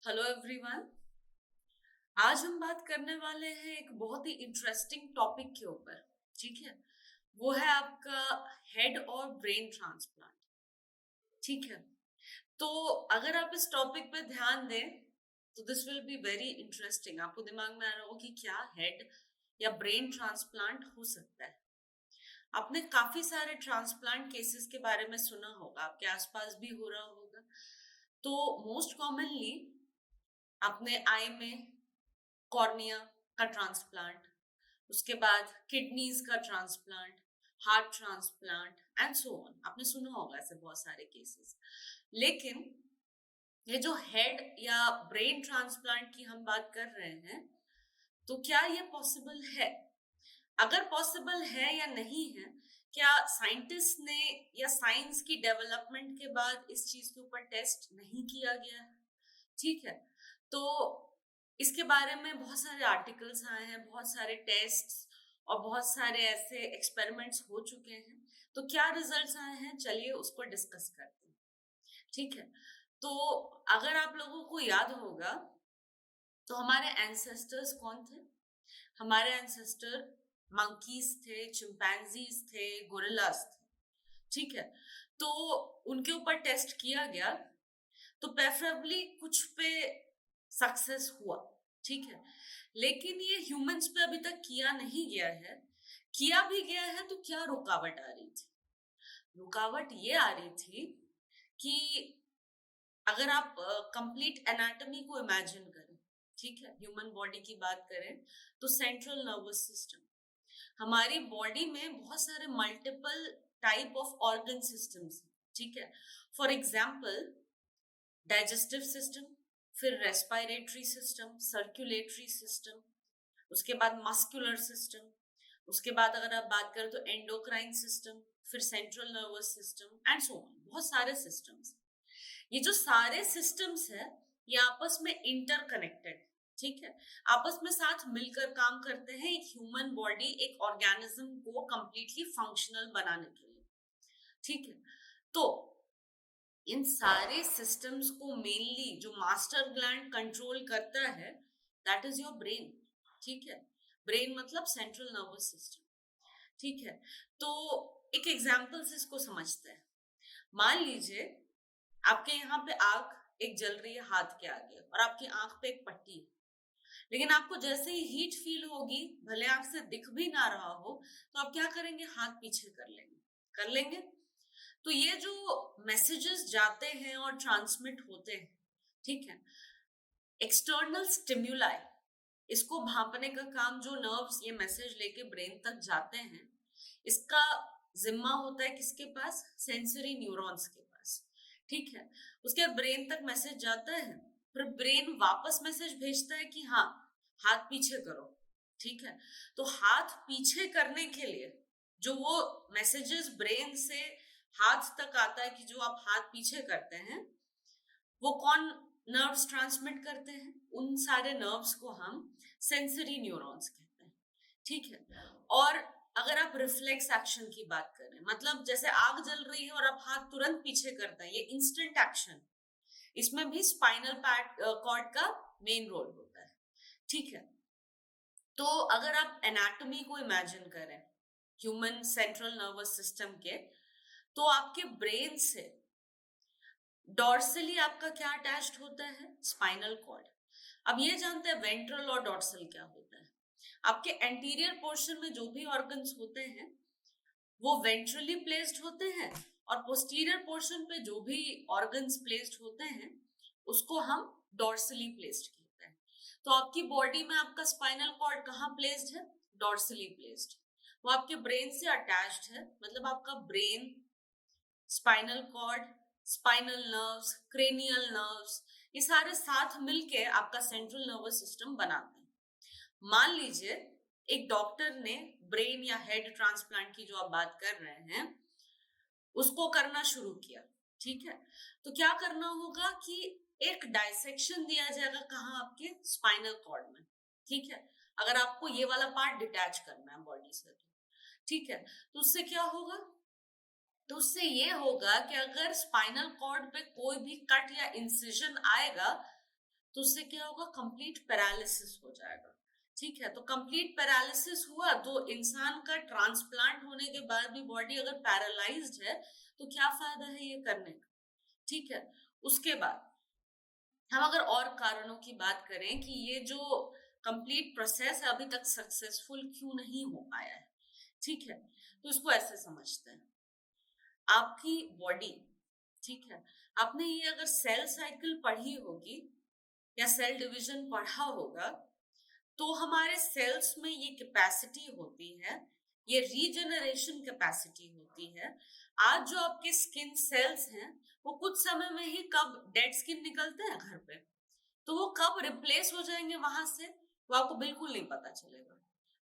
Hello everyone. आज हम बात करने वाले हैं एक बहुत ही इंटरेस्टिंग टॉपिक के ऊपर। ठीक है, वो है आपका हेड और ब्रेन ट्रांसप्लांट। ठीक है, तो अगर आप इस टॉपिक पे ध्यान दें तो this will be very interesting. आपको दिमाग में आ रहा होगा कि क्या हेड या ब्रेन ट्रांसप्लांट हो सकता है। आपने काफी सारे ट्रांसप्लांट केसेस के बारे में सुना होगा, आपके आसपास भी हो रहा होगा। तो मोस्ट कॉमनली आपने आई में कॉर्निया का ट्रांसप्लांट, उसके बाद किडनीज का transplant, heart transplant and so on, आपने सुना होगा ऐसे बहुत सारे केसेस। लेकिन ये जो हेड या ब्रेन ट्रांसप्लांट की हम बात कर रहे हैं, तो क्या ये पॉसिबल है? अगर पॉसिबल है या नहीं है, क्या साइंटिस्ट ने या साइंस की डेवलपमेंट के बाद इस चीज के ऊपर टेस्ट नहीं किया गया है? ठीक है, तो इसके बारे में बहुत सारे आर्टिकल्स आए हैं, बहुत सारे टेस्ट्स और बहुत सारे ऐसे एक्सपेरिमेंट्स हो चुके हैं। तो क्या रिजल्ट्स आए हैं, चलिए उसको डिस्कस करते हैं। ठीक है, तो अगर आप लोगों को याद होगा तो हमारे एंसेस्टर्स कौन थे? हमारे एंसेस्टर मंकीज थे, चिंपैंजीज थे, गोरिल्लास थे। ठीक है, तो उनके ऊपर टेस्ट किया गया, तो प्रेफरेबली कुछ पे सक्सेस हुआ। ठीक है, लेकिन ये ह्यूमंस पे अभी तक किया नहीं गया है। किया भी गया है तो क्या रुकावट आ रही थी? रुकावट ये आ रही थी कि अगर आप कंप्लीट एनाटॉमी को इमेजिन करें, ठीक है, ह्यूमन बॉडी की बात करें, तो सेंट्रल नर्वस सिस्टम, हमारी बॉडी में बहुत सारे multiple type of organ systems. ठीक है, फॉर एग्जाम्पल डाइजेस्टिव सिस्टम, फिर रेस्पिरेटरी सिस्टम, सर्कुलेटरी सिस्टम, उसके बाद मस्कुलर सिस्टम, उसके बाद अगर आप बात करें तो एंडोक्राइन सिस्टम, फिर central nervous system and so on, बहुत सारे सिस्टम्स। ये जो सारे सिस्टम्स है, ये आपस में इंटरकनेक्टेड। ठीक है, आपस में साथ मिलकर काम करते हैं एक ह्यूमन बॉडी, एक ऑर्गेनिज्म को कंप्लीटली फंक्शनल बनाने के लिए। ठीक है, तो इन सारे सिस्टम्स को मेनली जो मास्टर ग्लैंड कंट्रोल करता है, दैट इज योर ब्रेन। ठीक है, ब्रेन मतलब सेंट्रल नर्वस सिस्टम। ठीक है, तो एक एग्जाम्पल से इसको समझते हैं। मान लीजिए आपके यहाँ पे आग एक जल रही है हाथ के आगे, और आपकी आंख पे एक पट्टी है। लेकिन आपको जैसे ही हीट फील होगी, भले आपसे दिख भी ना रहा हो, तो आप क्या करेंगे? हाथ पीछे कर लेंगे। कर लेंगे, तो ये जो मैसेजेस जाते हैं और ट्रांसमिट होते हैं, ठीक है, एक्सटर्नल स्टिम्युलाई, इसको भांपने का काम जो नर्व्स ये मैसेज लेके ब्रेन तक जाते हैं, इसका जिम्मा होता है किसके पास? सेंसरी न्यूरॉन्स के पास। ठीक है, उसके बाद ब्रेन तक मैसेज जाता है, फिर ब्रेन वापस मैसेज भेजता है कि हाँ, हाथ पीछे करो। ठीक है, तो हाथ पीछे करने के लिए जो वो मैसेजेस ब्रेन से हाथ तक आता है कि जो आप हाथ पीछे करते हैं, वो कौन नर्व्स ट्रांसमिट करते हैं? उन सारे नर्व्स को हम सेंसरी न्यूरॉन्स कहते हैं। ठीक है, और अगर आप रिफ्लेक्स एक्शन की बात करें, मतलब जैसे आग जल रही है और आप हाथ तुरंत पीछे करते हैं, ये इंस्टेंट एक्शन, इसमें भी स्पाइनल कॉर्ड का मेन रोल होता है। ठीक है, तो अगर आप एनाटॉमी को इमेजिन करें ह्यूमन सेंट्रल नर्वस सिस्टम के, तो आपके ब्रेन से डॉर्सली आपका क्या अटैच्ड होता है? Spinal cord. अब ये जानते हैं वेंट्रल और डॉर्सल क्या होता है। आपके एंटीरियर पोर्शन में जो भी ऑर्गन्स होते हैं, वो वेंट्रली प्लेस्ड होते हैं, और पोस्टीरियर पोर्शन पे जो भी ऑर्गन्स प्लेस्ड होते हैं, उसको हम डॉर्सली प्लेस्ड कहते हैं। तो आपकी बॉडी में आपका स्पाइनल कॉर्ड कहाँ प्लेस्ड है? Dorsally placed. वो आपके ब्रेन से अटैच्ड है, मतलब आपका brain, spinal cord, spinal nerves, cranial nerves, ये सारे साथ मिलके आपका सेंट्रल नर्वस सिस्टम बनाते हैं। मान लीजिए एक डॉक्टर ने ब्रेन या हेड ट्रांसप्लांट की जो आप बात कर रहे हैं, उसको करना शुरू किया। ठीक है, तो क्या करना होगा कि एक डाइसेक्शन दिया जाएगा, कहाँ? आपके स्पाइनल कॉर्ड में। ठीक है, अगर आपको ये वाला पार्ट डिटैच करना है बॉडी से तो। ठीक है, तो उससे क्या होगा? तो उससे ये होगा कि अगर स्पाइनल कॉर्ड पे कोई भी कट या इंसिजन आएगा, तो उससे क्या होगा, कंप्लीट पैरालिसिस हो जाएगा। ठीक है, तो कंप्लीट पैरालिसिस हुआ तो इंसान का ट्रांसप्लांट होने के बाद भी बॉडी अगर पैरालाइज्ड है तो क्या फायदा है ये करने का। ठीक है, उसके बाद हम अगर और कारणों की बात करें कि ये जो कंप्लीट प्रोसेस है अभी तक सक्सेसफुल क्यों नहीं हो पाया है। ठीक है, तो इसको ऐसे समझते हैं, आपकी बॉडी, ठीक है, आपने ये अगर सेल साइकिल पढ़ी होगी या सेल डिवीजन पढ़ा होगा, तो हमारे सेल्स में ये कैपेसिटी होती है, ये रीजनरेशन कैपेसिटी होती है। आज जो आपके स्किन सेल्स हैं वो कुछ समय में ही कब डेड स्किन निकलते हैं घर पे, तो वो कब रिप्लेस हो जाएंगे वहां से वो आपको बिल्कुल नहीं पता चलेगा।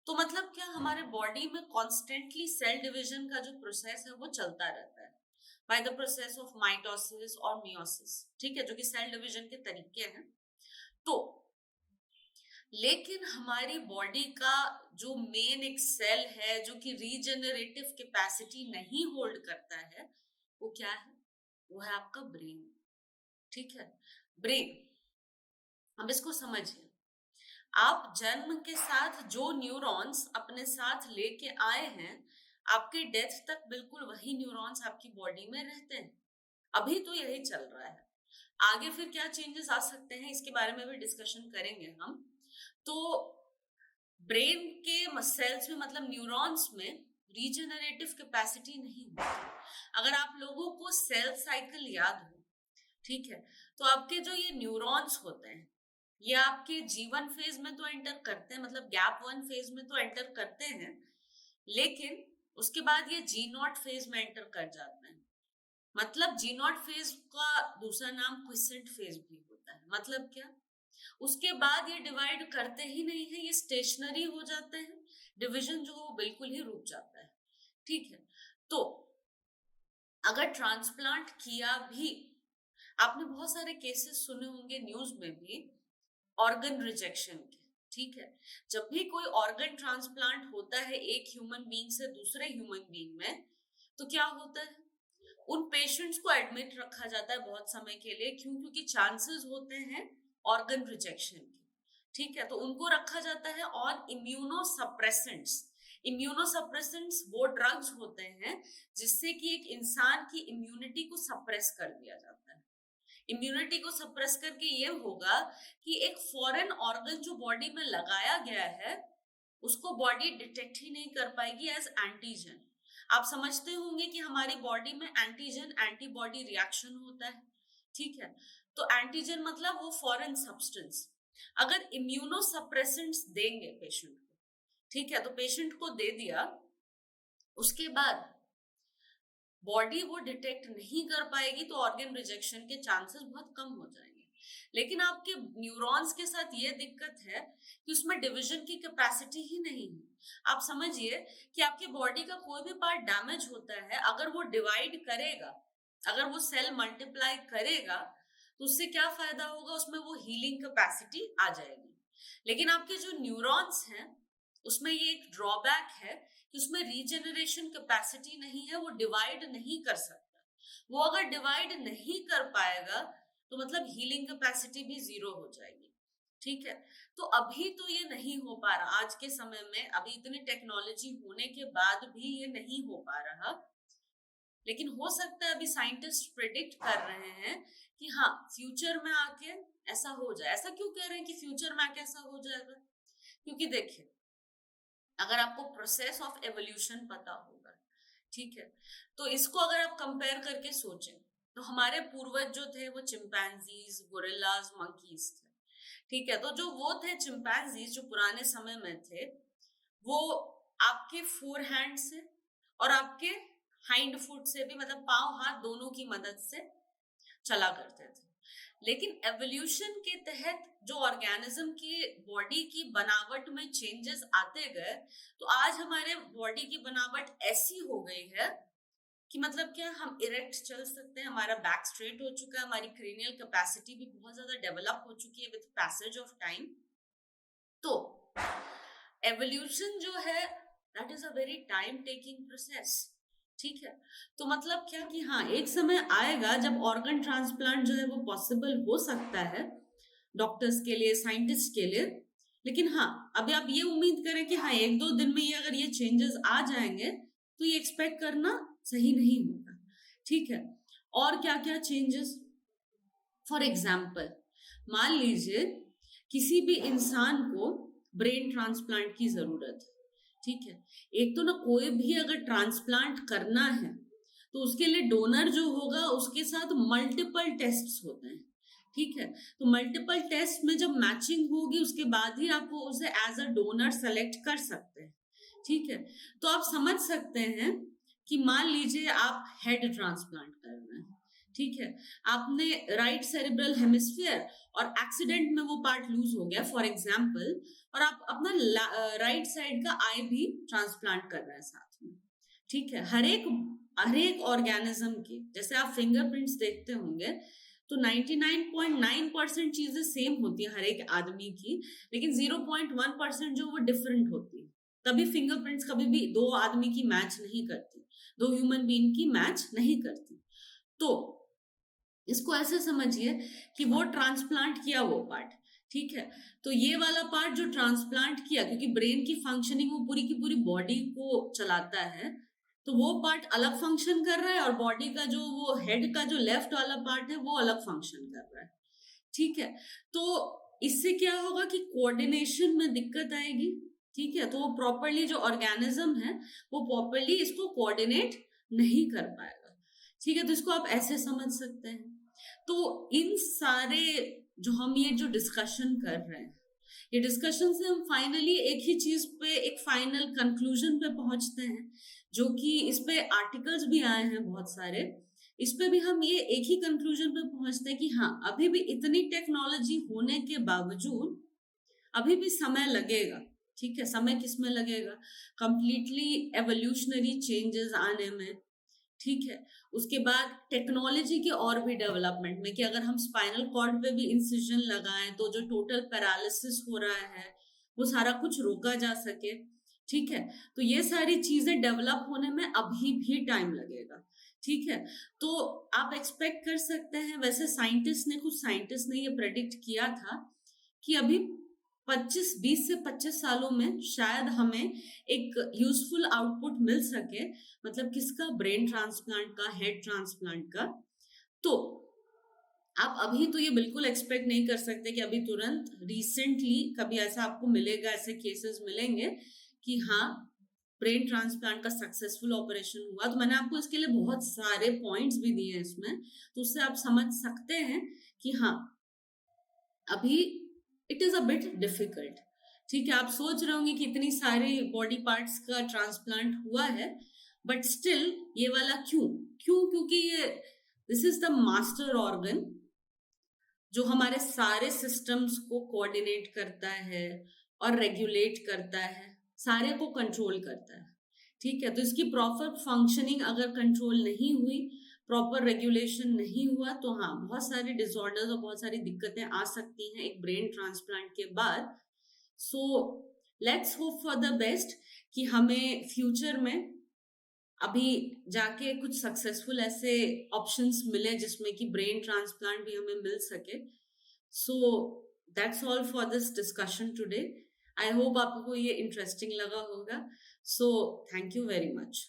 तो मतलब क्या, हमारे बॉडी में कॉन्स्टेंटली सेल डिवीजन का जो प्रोसेस है वो चलता रहता है by the process of mitosis और मियोसिस। ठीक है, जो कि सेल डिवीजन के तरीके हैं। तो लेकिन हमारी बॉडी का जो मेन एक सेल है जो कि रीजनरेटिव कैपेसिटी नहीं होल्ड करता है, वो क्या है, वो है आपका ब्रेन। ठीक है, ब्रेन, अब इसको समझिए, आप जन्म के साथ जो न्यूरॉन्स अपने साथ लेके आए हैं, आपके डेथ तक बिल्कुल वही न्यूरॉन्स आपकी बॉडी में रहते हैं। अभी तो यही चल रहा है, आगे फिर क्या चेंजेस आ सकते हैं इसके बारे में भी डिस्कशन करेंगे हम। तो ब्रेन के सेल्स में मतलब न्यूरॉन्स में रीजनरेटिव कैपेसिटी नहीं होती। अगर आप लोगों को सेल साइकिल याद हो, ठीक है, तो आपके जो ये न्यूरॉन्स होते हैं ये आपके जीवन फेज में तो एंटर करते हैं, मतलब गैप वन फेज में तो एंटर करते हैं, लेकिन उसके बाद ये जी नॉट फेज में एंटर कर जाते हैं। मतलब जी नॉट फेज का दूसरा नाम क्विसेंट फेज भी होता है। मतलब क्या, उसके बाद ये डिवाइड करते ही नहीं है, ये स्टेशनरी हो जाते हैं, डिवीजन जो वो बिल्कुल ही रुक जाता है। ठीक है, तो अगर ट्रांसप्लांट किया भी, आपने बहुत सारे केसेस सुने होंगे न्यूज में भी ऑर्गन रिजेक्शन के। ठीक है, जब भी कोई ऑर्गन ट्रांसप्लांट होता है एक ह्यूमन बीइंग से दूसरे ह्यूमन बीइंग में, तो क्या होता है, उन पेशेंट्स को एडमिट रखा जाता है बहुत समय के लिए। क्यों? क्योंकि चांसेस होते हैं ऑर्गन रिजेक्शन के। ठीक है, तो उनको रखा जाता है। और इम्यूनोसप्रेसेंट्स वो ड्रग्स होते हैं जिससे कि एक इंसान की इम्यूनिटी को सप्रेस कर दिया जाता है। इम्यूनिटी को सप्रेस करके ये होगा कि एक फॉरेन ऑर्गन जो बॉडी में लगाया गया है उसको बॉडी डिटेक्ट ही नहीं कर पाएगी एज एंटीजन। आप समझते होंगे कि हमारी बॉडी में एंटीजन एंटीबॉडी रिएक्शन होता है। ठीक है, तो एंटीजन मतलब वो फॉरेन सब्सटेंस। अगर इम्यूनो सप्रेसेंट्स देंगे पेशेंट को, ठीक है, तो पेशेंट को दे दिया, उसके बाद बॉडी वो डिटेक्ट नहीं कर पाएगी तो ऑर्गन रिजेक्शन के चांसेस बहुत कम हो जाएंगे। लेकिन आपके न्यूरॉन्स के साथ ये दिक्कत है कि उसमें डिवीजन की कैपेसिटी ही नहीं है। आप समझिए कि आपकी बॉडी का कोई भी पार्ट डैमेज होता है, अगर वो डिवाइड करेगा, अगर वो सेल मल्टीप्लाई करेगा, तो उससे क्या फायदा होगा, उसमें वो हीलिंग कैपेसिटी आ जाएगी। लेकिन आपके जो न्यूरॉन्स हैं उसमें ये एक ड्रॉबैक है कि उसमें रीजनरेशन कैपेसिटी नहीं है, वो डिवाइड नहीं कर सकता। वो अगर डिवाइड नहीं कर पाएगा तो मतलब हीलिंग कैपेसिटी भी जीरो हो जाएगी। ठीक है, तो अभी तो ये नहीं हो पा रहा, आज के समय में अभी इतनी टेक्नोलॉजी होने के बाद भी ये नहीं हो पा रहा। लेकिन हो सकता है अभी साइंटिस्ट प्रेडिक्ट कर रहे हैं कि हाँ फ्यूचर में आके ऐसा हो जाए। ऐसा क्यों कह रहे हैं कि फ्यूचर में आके ऐसा हो जाएगा? क्योंकि देखिए, अगर आपको प्रोसेस ऑफ एवोल्यूशन पता होगा, ठीक है, तो इसको अगर आप कंपेयर करके सोचें तो हमारे पूर्वज जो थे वो चिंपैंजीज, गोरिल्लाज, मंकीज थे। ठीक है, तो जो वो थे चिंपैंजीज जो पुराने समय में थे, वो आपके फोर हैंड से और आपके हाइंड फुट से भी, मतलब पांव हाथ दोनों की मदद से चला करते थे। लेकिन एवोल्यूशन के तहत जो ऑर्गेनिज्म की बॉडी की बनावट में चेंजेस आते गए, तो आज हमारे बॉडी की बनावट ऐसी हो गई है कि मतलब क्या, हम इरेक्ट चल सकते हैं, हमारा बैक स्ट्रेट हो चुका है, हमारी क्रेनियल कैपेसिटी भी बहुत ज्यादा डेवलप हो चुकी है विद पैसेज ऑफ टाइम। तो एवोल्यूशन जो है that is a very time taking process. ठीक है, तो मतलब क्या कि हाँ एक समय आएगा जब ऑर्गन ट्रांसप्लांट जो है वो पॉसिबल हो सकता है, डॉक्टर्स के लिए, साइंटिस्ट के लिए। लेकिन हाँ, अभी आप ये उम्मीद करें कि हाँ 1-2 दिन में ये अगर ये चेंजेस आ जाएंगे तो ये एक्सपेक्ट करना सही नहीं होगा। ठीक है, और क्या क्या चेंजेस? फॉर एग्जाम्पल, मान लीजिए किसी भी इंसान को ब्रेन ट्रांसप्लांट की जरूरत है। ठीक है, एक तो ना कोई भी अगर ट्रांसप्लांट करना है तो उसके लिए डोनर जो होगा उसके साथ मल्टीपल टेस्ट्स होते हैं। ठीक है, तो मल्टीपल टेस्ट में जब मैचिंग होगी उसके बाद ही आप उसे एज अ डोनर सेलेक्ट कर सकते हैं। ठीक है, तो आप समझ सकते हैं कि मान लीजिए आप हेड ट्रांसप्लांट कर रहे हैं। ठीक है, आपने राइट सेरिब्रल हेमिस्फीयर और एक्सीडेंट में वो पार्ट लूज हो गया फॉर एग्जाम्पल, और आप अपना राइट साइड का आई भी ट्रांसप्लांट कर रहे हैं साथ में। ठीक है, हर एक ऑर्गेनिज्म की, जैसे आप फिंगरप्रिंट्स देखते होंगे तो 99.9% चीजें सेम होती है हर एक आदमी की, लेकिन 0.1% जो वो डिफरेंट होती है। तभी फिंगरप्रिंट्स कभी भी दो आदमी की मैच नहीं करती, दो ह्यूमन बीइंग की मैच नहीं करती। तो इसको ऐसे समझिए कि वो ट्रांसप्लांट किया वो पार्ट। ठीक है, तो ये वाला पार्ट जो ट्रांसप्लांट किया, क्योंकि ब्रेन की फंक्शनिंग वो पूरी की पूरी बॉडी को चलाता है, तो वो पार्ट अलग फंक्शन कर रहा है और बॉडी का जो वो हेड का जो लेफ्ट वाला पार्ट है वो अलग फंक्शन कर रहा है। ठीक है, तो इससे क्या होगा कि कोऑर्डिनेशन में दिक्कत आएगी। ठीक है, तो वो प्रॉपरली जो ऑर्गेनिज्म है वो प्रॉपरली इसको कोऑर्डिनेट नहीं कर पाएगा। ठीक है, तो इसको आप ऐसे समझ सकते हैं। तो इन सारे जो हम ये जो डिस्कशन कर रहे हैं, ये डिस्कशन से हम फाइनली एक ही चीज पे, एक फाइनल कंक्लूजन पे पहुंचते हैं, जो कि इस पे आर्टिकल्स भी आए हैं बहुत सारे। इस पे भी हम ये एक ही कंक्लूजन पे पहुंचते हैं कि हाँ अभी भी इतनी टेक्नोलॉजी होने के बावजूद अभी भी समय लगेगा। ठीक है, समय किस में लगेगा? कंप्लीटली एवोल्यूशनरी चेंजेस आने में। ठीक है, उसके बाद टेक्नोलॉजी के और भी डेवलपमेंट में, कि अगर हम स्पाइनल कॉर्ड पे भी इंसिजन लगाएं तो जो टोटल पैरालिसिस हो रहा है वो सारा कुछ रोका जा सके। ठीक है, तो ये सारी चीजें डेवलप होने में अभी भी टाइम लगेगा। ठीक है, तो आप एक्सपेक्ट कर सकते हैं, वैसे कुछ साइंटिस्ट ने ये प्रेडिक्ट किया था कि अभी 20 से 25 सालों में शायद हमें एक यूजफुल आउटपुट मिल सके, मतलब किसका? ब्रेन ट्रांसप्लांट का, हेड ट्रांसप्लांट का। तो आप अभी तो ये बिल्कुल एक्सपेक्ट नहीं कर सकते कि अभी तुरंत रिसेंटली कभी ऐसा आपको मिलेगा, ऐसे केसेस मिलेंगे कि हाँ ब्रेन ट्रांसप्लांट का सक्सेसफुल ऑपरेशन हुआ। तो मैंने आपको इसके लिए बहुत सारे पॉइंट्स भी दिए हैं इसमें, तो उससे आप समझ सकते हैं कि हाँ अभी it is a bit difficult. ठीक है, आप सोच रहे होंगे कि इतनी सारी बॉडी पार्ट्स का ट्रांसप्लांट हुआ है, बट स्टिल ये वाला क्यों? क्योंकि ये this is the master organ जो हमारे सारे सिस्टम्स को कोऑर्डिनेट करता है और रेगुलेट करता है, सारे को कंट्रोल करता है। ठीक है, तो इसकी प्रॉपर फंक्शनिंग अगर कंट्रोल नहीं हुई, प्रॉपर रेगुलेशन नहीं हुआ, तो हाँ बहुत सारे डिसऑर्डर्स और बहुत सारी दिक्कतें आ सकती हैं एक ब्रेन ट्रांसप्लांट के बाद। So let's hope for the best कि हमें फ्यूचर में अभी जाके कुछ सक्सेसफुल ऐसे ऑप्शंस मिले जिसमें कि ब्रेन ट्रांसप्लांट भी हमें मिल सके। So that's all for this discussion today. I hope आपको ये इंटरेस्टिंग लगा होगा। So thank you very much.